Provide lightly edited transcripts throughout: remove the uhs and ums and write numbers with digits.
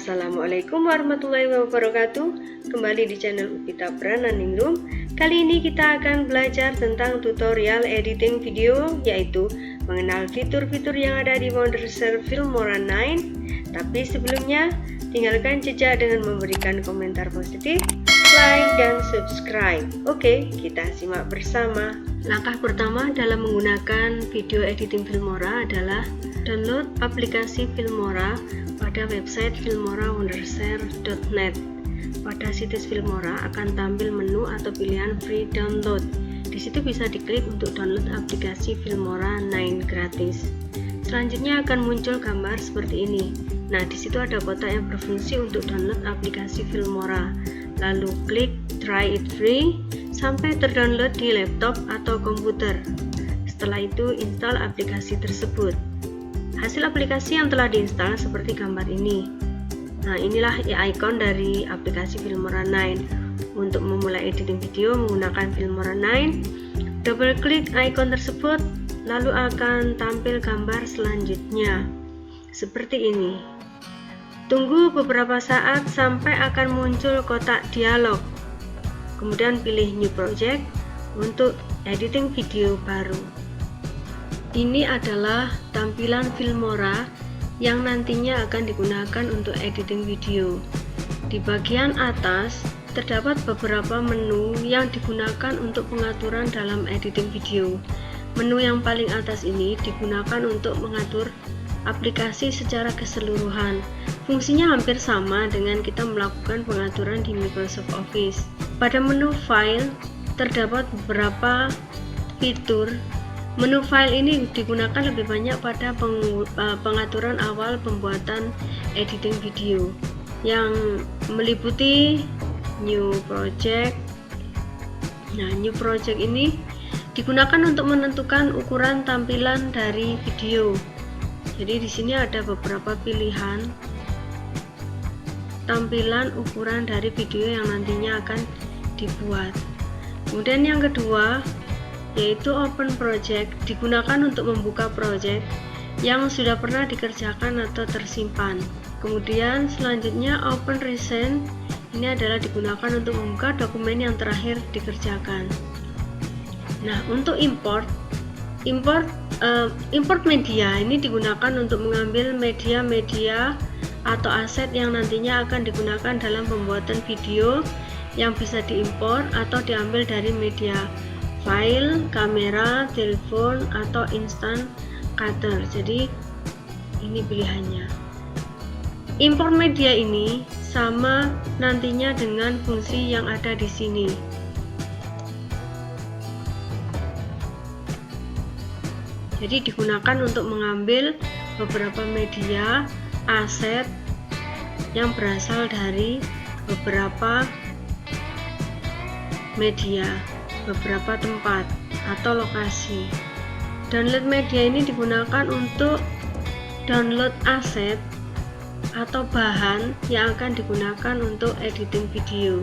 Assalamualaikum warahmatullahi wabarakatuh. Kembali di channel Upita Prananingrum. Kali ini kita akan belajar tentang tutorial editing video, yaitu mengenal fitur-fitur yang ada di Wondershare Filmora 9. Tapi sebelumnya, tinggalkan jejak dengan memberikan komentar positif, like, dan subscribe. Oke, kita simak bersama. Langkah pertama dalam menggunakan video editing Filmora adalah download aplikasi Filmora pada website filmora.wondershare.net. Pada situs Filmora akan tampil menu atau pilihan free download. Di situ bisa diklik untuk download aplikasi Filmora 9 gratis. Selanjutnya akan muncul gambar seperti ini. Nah, di situ ada kotak yang berfungsi untuk download aplikasi Filmora. Lalu klik try it free sampai terdownload di laptop atau komputer. Setelah itu install aplikasi tersebut. Hasil aplikasi yang telah diinstal seperti gambar ini. Nah, inilah icon dari aplikasi Filmora 9. Untuk memulai editing video menggunakan Filmora 9, double klik icon tersebut, lalu akan tampil gambar selanjutnya seperti ini. Tunggu beberapa saat sampai akan muncul kotak dialog. Kemudian pilih new project untuk editing video baru. Ini adalah tampilan Filmora yang nantinya akan digunakan untuk editing video. Di bagian atas terdapat beberapa menu yang digunakan untuk pengaturan dalam editing video. Menu yang paling atas ini digunakan untuk mengatur aplikasi secara keseluruhan. Fungsinya hampir sama dengan kita melakukan pengaturan di Microsoft Office. Pada menu file terdapat beberapa fitur. Menu file ini digunakan lebih banyak pada pengaturan awal pembuatan editing video yang meliputi new project. Nah, new project ini digunakan untuk menentukan ukuran tampilan dari video. Jadi di sini ada beberapa pilihan tampilan ukuran dari video yang nantinya akan dibuat. Kemudian yang kedua yaitu open project, digunakan untuk membuka project yang sudah pernah dikerjakan atau tersimpan. Kemudian selanjutnya open recent, ini adalah digunakan untuk membuka dokumen yang terakhir dikerjakan. Nah, untuk import media ini digunakan untuk mengambil media-media atau aset yang nantinya akan digunakan dalam pembuatan video yang bisa diimpor atau diambil dari media file, kamera, telepon, atau instant cutter. Jadi ini pilihannya. Import media ini sama nantinya dengan fungsi yang ada di sini. Jadi digunakan untuk mengambil beberapa media, aset yang berasal dari beberapa media, beberapa tempat atau lokasi. Download media ini digunakan untuk download aset atau bahan yang akan digunakan untuk editing video.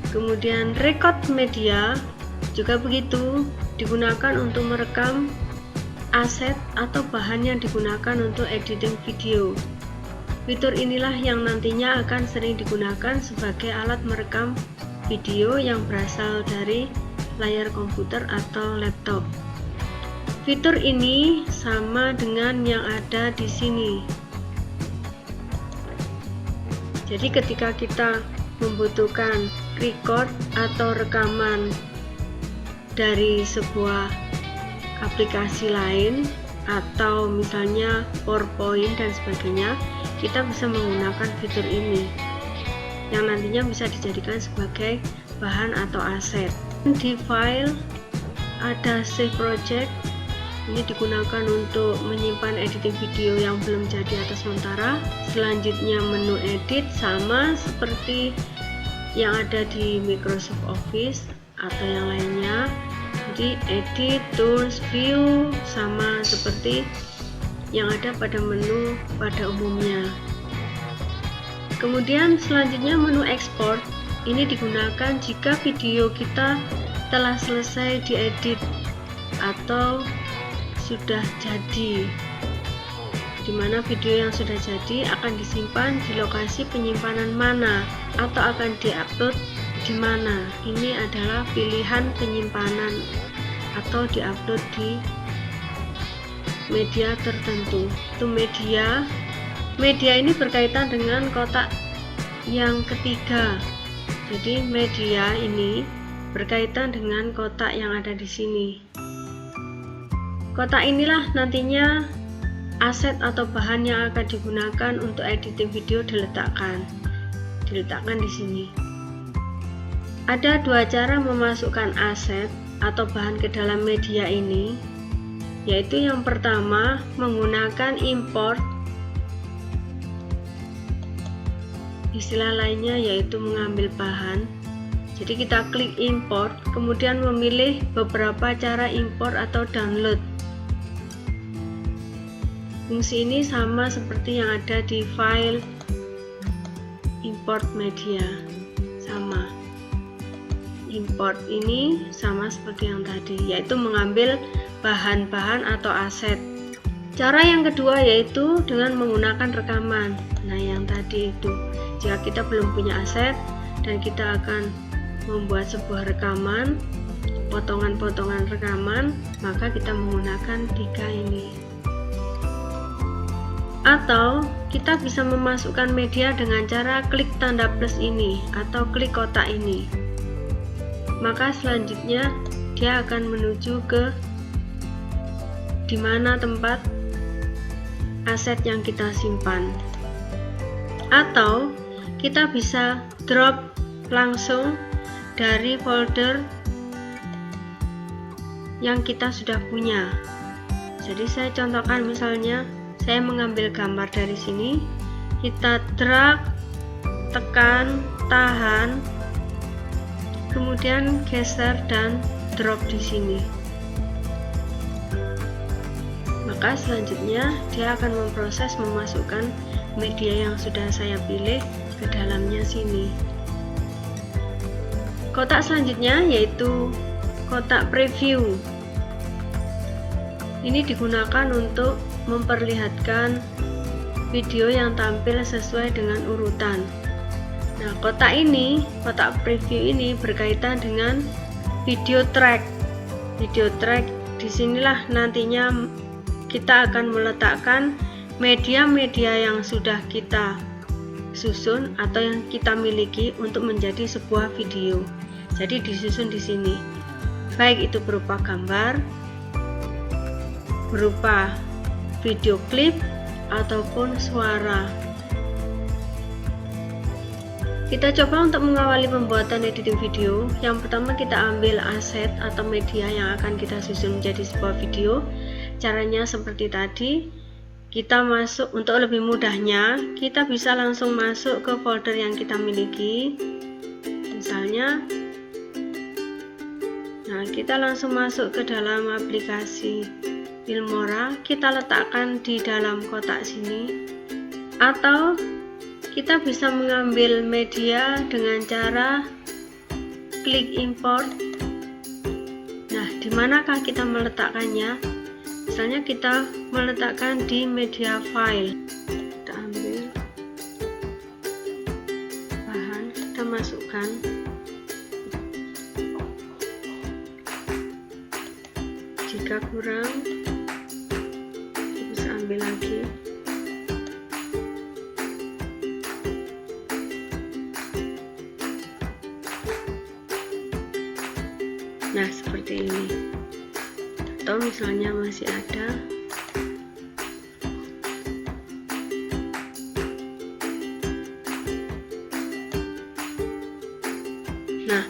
Kemudian record media juga begitu, digunakan untuk merekam aset atau bahan yang digunakan untuk editing video. Fitur inilah yang nantinya akan sering digunakan sebagai alat merekam video yang berasal dari layar komputer atau laptop. Fitur ini sama dengan yang ada di sini. Jadi ketika kita membutuhkan record atau rekaman dari sebuah aplikasi lain atau misalnya PowerPoint dan sebagainya, kita bisa menggunakan fitur ini yang nantinya bisa dijadikan sebagai bahan atau aset. Di file ada save project, ini digunakan untuk menyimpan editing video yang belum jadi atau sementara. Selanjutnya menu edit sama seperti yang ada di Microsoft Office atau yang lainnya. Jadi edit, tools, view sama seperti yang ada pada menu pada umumnya. Kemudian selanjutnya menu export, ini digunakan jika video kita telah selesai diedit atau sudah jadi. di mana video yang sudah jadi akan disimpan di lokasi penyimpanan mana atau akan diupload di mana. Ini adalah pilihan penyimpanan atau diupload di media tertentu. Itu media ini berkaitan dengan kotak yang ketiga. Jadi media ini berkaitan dengan kotak yang ada di sini. Kotak inilah nantinya aset atau bahan yang akan digunakan untuk editing video diletakkan di sini. Ada dua cara memasukkan aset atau bahan ke dalam media ini, yaitu yang pertama menggunakan import, istilah lainnya yaitu mengambil bahan. Jadi kita klik import, kemudian memilih beberapa cara import atau download. Fungsi ini sama seperti yang ada di file import media, sama. Import ini sama seperti yang tadi, yaitu mengambil bahan-bahan atau aset. Cara yang kedua yaitu dengan menggunakan rekaman. Nah, yang tadi itu, jika kita belum punya aset dan kita akan membuat sebuah rekaman, potongan-potongan rekaman, maka kita menggunakan 3 ini. Atau kita bisa memasukkan media dengan cara klik tanda plus ini atau klik kotak ini. Maka selanjutnya dia akan menuju ke di mana tempat aset yang kita simpan. Atau kita bisa drop langsung dari folder yang kita sudah punya. Jadi saya contohkan, misalnya saya mengambil gambar dari sini, kita drag, tekan, tahan, kemudian geser dan drop di sini. Maka selanjutnya dia akan memproses memasukkan media yang sudah saya pilih ke dalamnya sini. Kotak selanjutnya yaitu kotak preview. Ini digunakan untuk memperlihatkan video yang tampil sesuai dengan urutan. Nah, kotak preview ini berkaitan dengan video track. Video track, disinilah nantinya kita akan meletakkan media-media yang sudah kita susun atau yang kita miliki untuk menjadi sebuah video. Jadi disusun di sini, baik itu berupa gambar, berupa video klip, ataupun suara. Kita coba untuk mengawali pembuatan editing video. Yang pertama kita ambil aset atau media yang akan kita susun menjadi sebuah video. Caranya seperti tadi. Kita masuk, untuk lebih mudahnya kita bisa langsung masuk ke folder yang kita miliki. Misalnya, nah kita langsung masuk ke dalam aplikasi Filmora, kita letakkan di dalam kotak sini. Atau kita bisa mengambil media dengan cara klik import. Nah, di manakah kita meletakkannya? Misalnya kita meletakkan di media file. Kita ambil bahan, kita masukkan. Jika kurang, kita bisa ambil lagi. Nah, seperti ini. Atau misalnya masih ada, nah,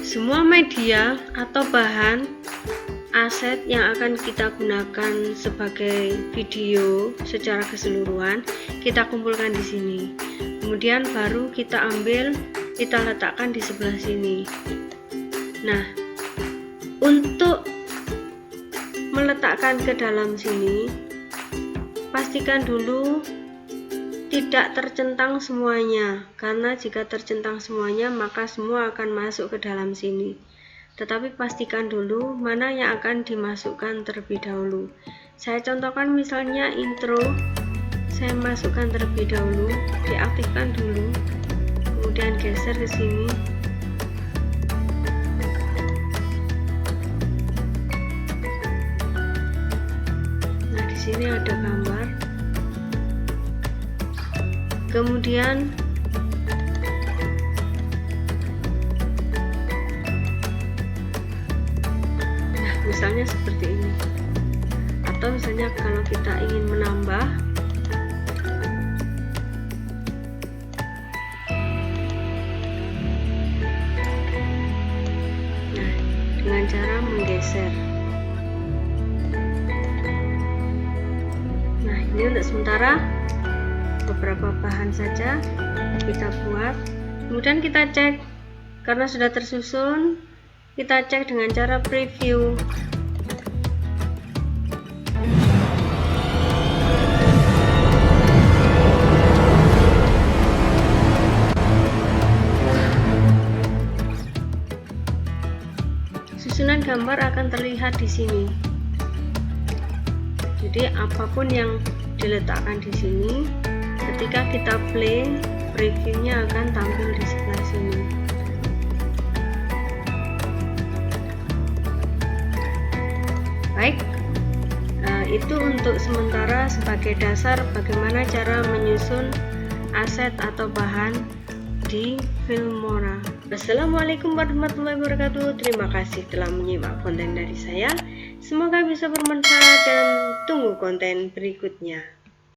semua media atau bahan aset yang akan kita gunakan sebagai video secara keseluruhan kita kumpulkan di sini. Kemudian baru kita ambil, kita letakkan di sebelah sini. Nah, untuk meletakkan ke dalam sini, pastikan dulu tidak tercentang semuanya, karena jika tercentang semuanya maka semua akan masuk ke dalam sini. Tetapi pastikan dulu mana yang akan dimasukkan terlebih dahulu. Saya contohkan misalnya intro, saya masukkan terlebih dahulu, diaktifkan dulu, kemudian geser ke sini. Nah, di sini ada gambar. Kemudian misalnya seperti ini, atau misalnya kalau kita ingin menambah, nah dengan cara menggeser. Nah, ini untuk sementara beberapa bahan saja kita buat, kemudian kita cek karena sudah tersusun. Kita cek dengan cara preview. Susunan gambar akan terlihat di sini. Jadi apapun yang diletakkan di sini, ketika kita play, previewnya akan tampil di sebelah sini. Baik, itu untuk sementara sebagai dasar bagaimana cara menyusun aset atau bahan di Filmora. Wassalamualaikum warahmatullahi wabarakatuh. Terima kasih telah menyimak konten dari saya. Semoga bisa bermanfaat dan tunggu konten berikutnya.